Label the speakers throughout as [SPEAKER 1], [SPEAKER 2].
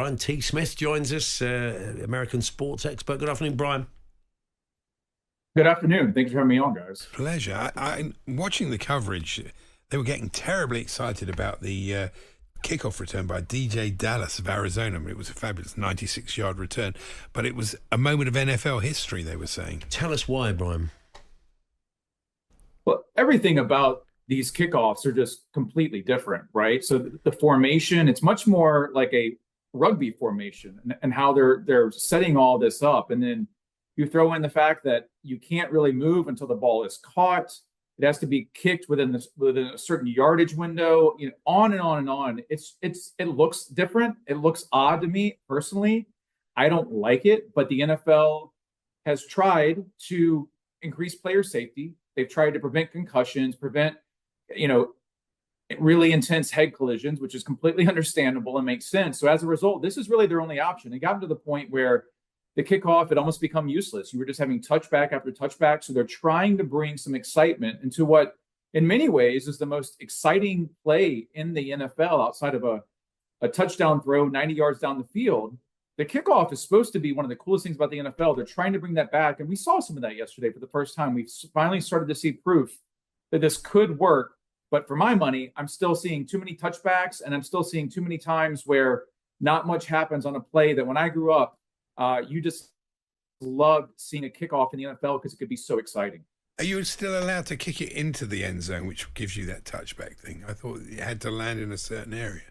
[SPEAKER 1] Brian T. Smith joins us, American sports expert. Good afternoon, Brian.
[SPEAKER 2] Good afternoon. Thanks for having me on, guys.
[SPEAKER 3] Pleasure. I'm watching the coverage. They were getting terribly excited about the kickoff return by DJ Dallas of Arizona. I mean, it was a fabulous 96-yard return, but it was a moment of NFL history, they were saying.
[SPEAKER 1] Tell us why, Brian.
[SPEAKER 2] Well, everything about these kickoffs are just completely different, right? So the formation, it's much more like a rugby formation and how they're setting all this up. And then you throw in the fact that you can't really move until the ball is caught. It has to be kicked within a certain yardage window, on and on and on. It looks different. It looks odd to me personally. I don't like it, but the NFL has tried to increase player safety. They've tried to prevent concussions, prevent, really intense head collisions, which is completely understandable and makes sense. So as a result, this is really their only option. It got to the point where the kickoff had almost become useless. You were just having touchback after touchback. So they're trying to bring some excitement into what, in many ways, is the most exciting play in the NFL outside of a touchdown throw 90 yards down the field. The kickoff is supposed to be one of the coolest things about the NFL. They're trying to bring that back. And we saw some of that yesterday for the first time. We've finally started to see proof that this could work. But for my money, I'm still seeing too many touchbacks, and I'm still seeing too many times where not much happens on a play that when I grew up, you just loved seeing a kickoff in the NFL because it could be so exciting.
[SPEAKER 3] Are you still allowed to kick it into the end zone, which gives you that touchback thing? I thought it had to land in a certain area.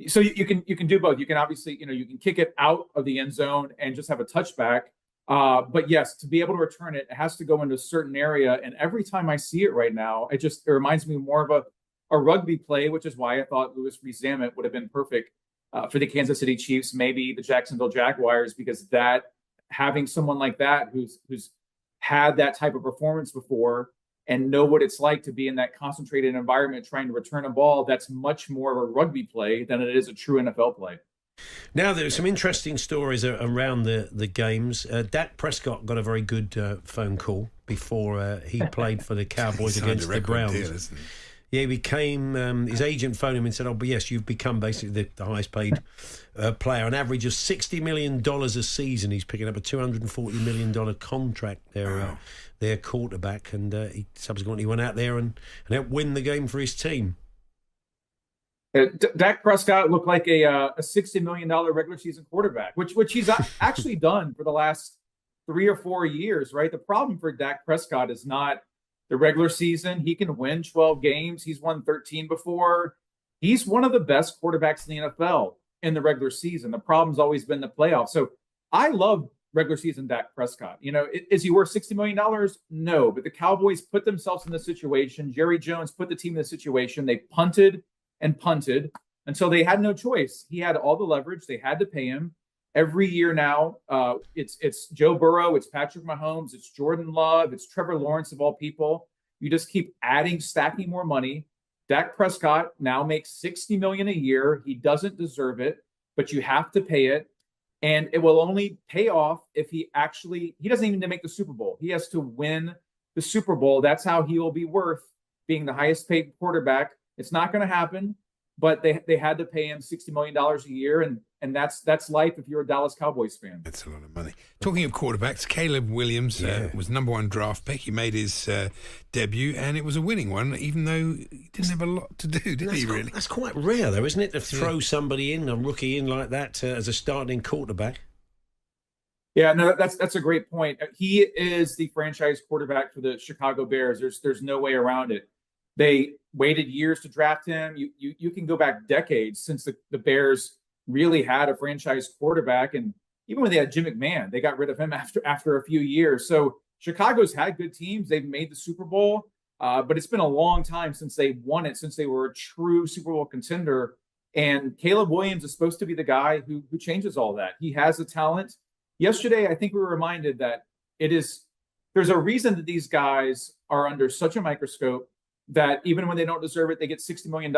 [SPEAKER 2] So you can do both. You can obviously, you can kick it out of the end zone and just have a touchback. But yes, to be able to return it, it has to go into a certain area. And every time I see it right now, it reminds me more of a rugby play, which is why I thought Louis Rees-Zammit would have been perfect for the Kansas City Chiefs, maybe the Jacksonville Jaguars, because having someone like that who's had that type of performance before and know what it's like to be in that concentrated environment trying to return a ball, that's much more of a rugby play than it is a true NFL play.
[SPEAKER 1] Now, there's some interesting stories around the games. Dak Prescott got a very good phone call before he played for the Cowboys against the Browns.
[SPEAKER 3] Deal, isn't it?
[SPEAKER 1] Yeah, he became, his agent phoned him and said, but yes, you've become basically the highest paid player. An average of $60 million a season. He's picking up a $240 million contract, their quarterback. And he subsequently went out there and helped win the game for his team.
[SPEAKER 2] Dak Prescott looked like a $60 million regular season quarterback, which he's actually done for the last 3 or 4 years, right? The problem for Dak Prescott is not the regular season. He can win 12 games. He's won 13 before. He's one of the best quarterbacks in the NFL in the regular season. The problem's always been the playoffs. So I love regular season Dak Prescott. Is he worth $60 million? No, but the Cowboys put themselves in this situation. Jerry Jones put the team in this situation. They punted and punted until they had no choice. He had all the leverage. They had to pay him. Every year now, it's Joe Burrow, it's Patrick Mahomes, it's Jordan Love, it's Trevor Lawrence of all people. You just keep stacking more money. Dak Prescott now makes $60 million a year. He doesn't deserve it, but you have to pay it. And it will only pay off if he doesn't even need to make the Super Bowl. He has to win the Super Bowl. That's how he will be worth being the highest paid quarterback. It's not going to happen, but they had to pay him $60 million a year, and that's life if you're a Dallas Cowboys fan.
[SPEAKER 3] That's a lot of money. Talking of quarterbacks, Caleb Williams was #1 draft pick. He made his debut, and it was a winning one, even though he didn't have a lot to do, did he, really?
[SPEAKER 1] That's quite rare, though, isn't it, to throw somebody in, a rookie in like that as a starting quarterback?
[SPEAKER 2] Yeah, no, that's a great point. He is the franchise quarterback for the Chicago Bears. There's no way around it. They waited years to draft him. You can go back decades since the Bears really had a franchise quarterback. And even when they had Jim McMahon, they got rid of him after a few years. So Chicago's had good teams. They've made the Super Bowl, but it's been a long time since they won it, since they were a true Super Bowl contender. And Caleb Williams is supposed to be the guy who changes all that. He has the talent. Yesterday, I think we were reminded that there's a reason that these guys are under such a microscope that even when they don't deserve it, they get $60 million.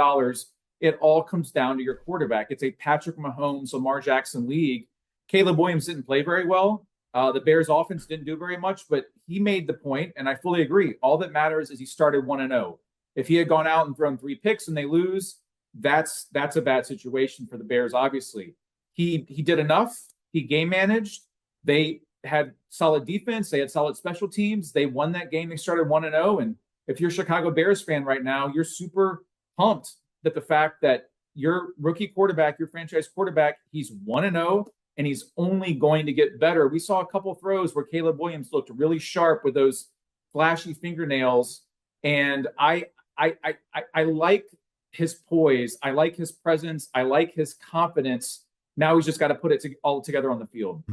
[SPEAKER 2] It all comes down to your quarterback. It's a Patrick Mahomes, Lamar Jackson league. Caleb Williams didn't play very well. The Bears offense didn't do very much, but he made the point, and I fully agree. All that matters is he started 1-0. If he had gone out and thrown 3 picks and they lose, that's a bad situation for the Bears, obviously. he did enough. He game managed. They had solid defense. They had solid special teams. They won that game. They started 1-0. And if you're a Chicago Bears fan right now, you're super pumped that the fact that your rookie quarterback, your franchise quarterback, he's 1-0 and he's only going to get better. We saw a couple of throws where Caleb Williams looked really sharp with those flashy fingernails. And I like his poise. I like his presence. I like his confidence. Now he's just got to put it all together on the field.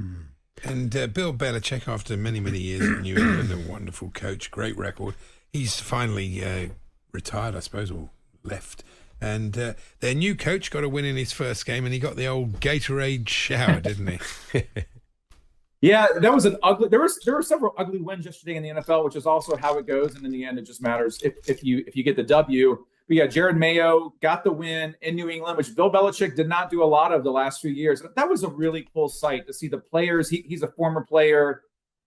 [SPEAKER 3] And Bill Belichick, after many, many years in New England, a wonderful coach, great record, he's finally retired, I suppose, or left. And their new coach got a win in his first game, and he got the old Gatorade shower, didn't he?
[SPEAKER 2] Yeah, that was an ugly. There were several ugly wins yesterday in the NFL, which is also how it goes. And in the end, it just matters if you get the W. But yeah, Jared Mayo got the win in New England, which Bill Belichick did not do a lot of the last few years. That was a really cool sight to see the players. He's a former player.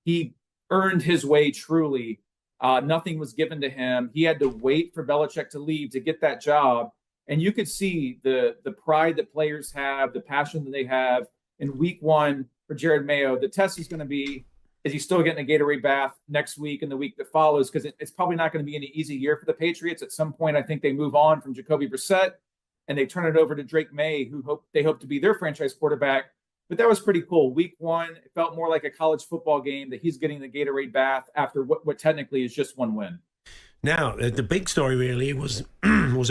[SPEAKER 2] He earned his way truly. Nothing was given to him. He had to wait for Belichick to leave to get that job. And you could see the pride that players have, the passion that they have. In week one for Jared Mayo, the test is going to be, is he still getting a Gatorade bath next week and the week that follows? Because it's probably not going to be an easy year for the Patriots. At some point, I think they move on from Jacoby Brissett and they turn it over to Drake May, who hope to be their franchise quarterback. But that was pretty cool. Week one, it felt more like a college football game that he's getting the Gatorade bath after what technically is just one win.
[SPEAKER 1] Now, the big story really was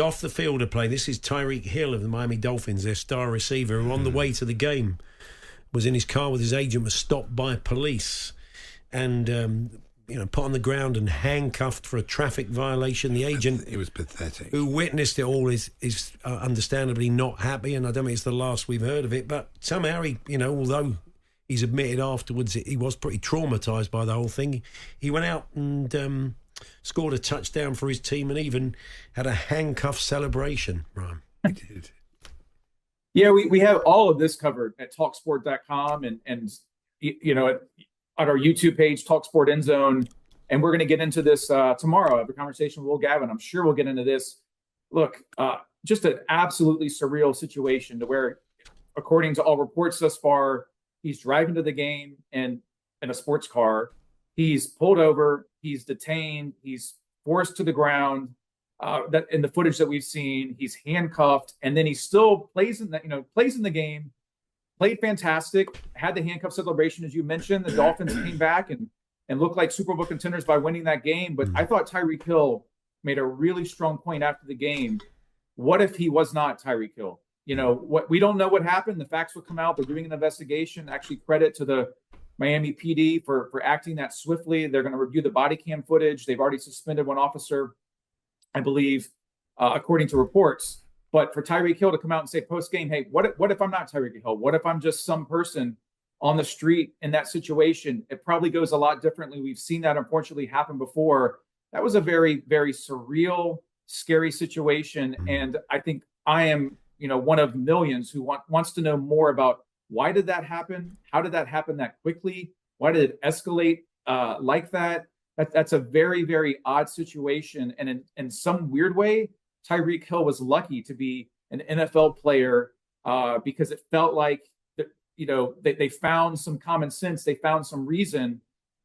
[SPEAKER 1] off the field of play. This is Tyreek Hill of the Miami Dolphins, their star receiver, who on the way to the game was in his car with his agent, was stopped by police and put on the ground and handcuffed for a traffic violation. The agent,
[SPEAKER 3] it was pathetic,
[SPEAKER 1] who witnessed it all is understandably not happy, and I don't think it's the last we've heard of it. But somehow he, although he's admitted afterwards he was pretty traumatised by the whole thing, he went out and scored a touchdown for his team and even had a handcuff celebration. Right,
[SPEAKER 3] he did.
[SPEAKER 2] Yeah, we have all of this covered at talksport.com and at our YouTube page, TalkSport End Zone. And we're going to get into this tomorrow. I have a conversation with Will Gavin. I'm sure we'll get into this. Look, just an absolutely surreal situation to where, according to all reports thus far, he's driving to the game in a sports car. He's pulled over. He's detained. He's forced to the ground. That in the footage that we've seen, he's handcuffed, and then he still plays in the game. Played fantastic. Had the handcuff celebration, as you mentioned. The Dolphins came back and looked like Super Bowl contenders by winning that game. But I thought Tyreek Hill made a really strong point after the game. What if he was not Tyreek Hill? What we don't know what happened. The facts will come out. They're doing an investigation. Actually, credit to the Miami PD for acting that swiftly. They're going to review the body cam footage. They've already suspended one officer, I believe, according to reports. But for Tyreek Hill to come out and say post-game, hey, what if I'm not Tyreek Hill? What if I'm just some person on the street in that situation? It probably goes a lot differently. We've seen that, unfortunately, happen before. That was a very, very surreal, scary situation. And I think I am, one of millions who wants to know more about why did that happen? How did that happen that quickly? Why did it escalate like that? That's a very, very odd situation. And in some weird way, Tyreek Hill was lucky to be an NFL player because it felt like, they found some common sense. They found some reason.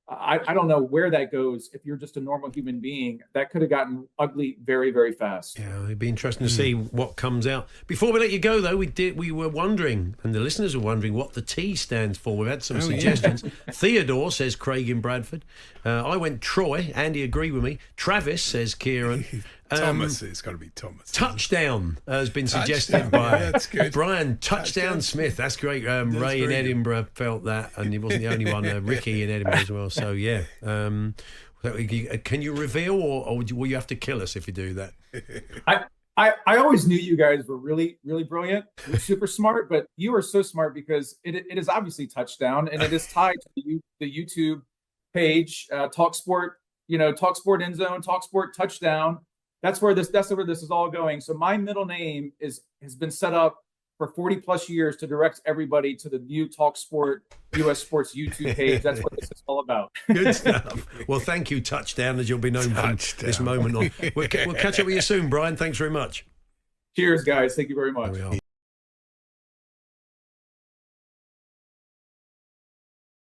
[SPEAKER 2] I don't know where that goes. If you're just a normal human being, that could have gotten ugly very, very fast.
[SPEAKER 1] Yeah, it'd be interesting to see what comes out. Before we let you go, though, we were wondering, and the listeners were wondering, what the T stands for. We've had some suggestions. Yeah. Theodore says Craig in Bradford. I went Troy. Andy agreed with me. Travis says Kieran.
[SPEAKER 3] Thomas, it's got to be Thomas.
[SPEAKER 1] Touchdown has been suggested by Brian Touchdown Smith. That's great. Ray in Edinburgh felt that, and he wasn't the only one. Ricky in Edinburgh as well. So yeah, can you reveal, or will you have to kill us if you do that?
[SPEAKER 2] I always knew you guys were really, really brilliant. You're super smart, but you are so smart because it is obviously Touchdown, and it is tied to the YouTube page, TalkSport. TalkSport End Zone, TalkSport Touchdown. That's where this is all going. So my middle name has been set up for 40 plus years to direct everybody to the new TalkSport US Sports YouTube page. That's what this is all about.
[SPEAKER 1] Good stuff. Well, thank you, Touchdown, as you'll be known from this moment on. We'll catch up with you soon, Brian. Thanks very much.
[SPEAKER 2] Cheers, guys. Thank you very much.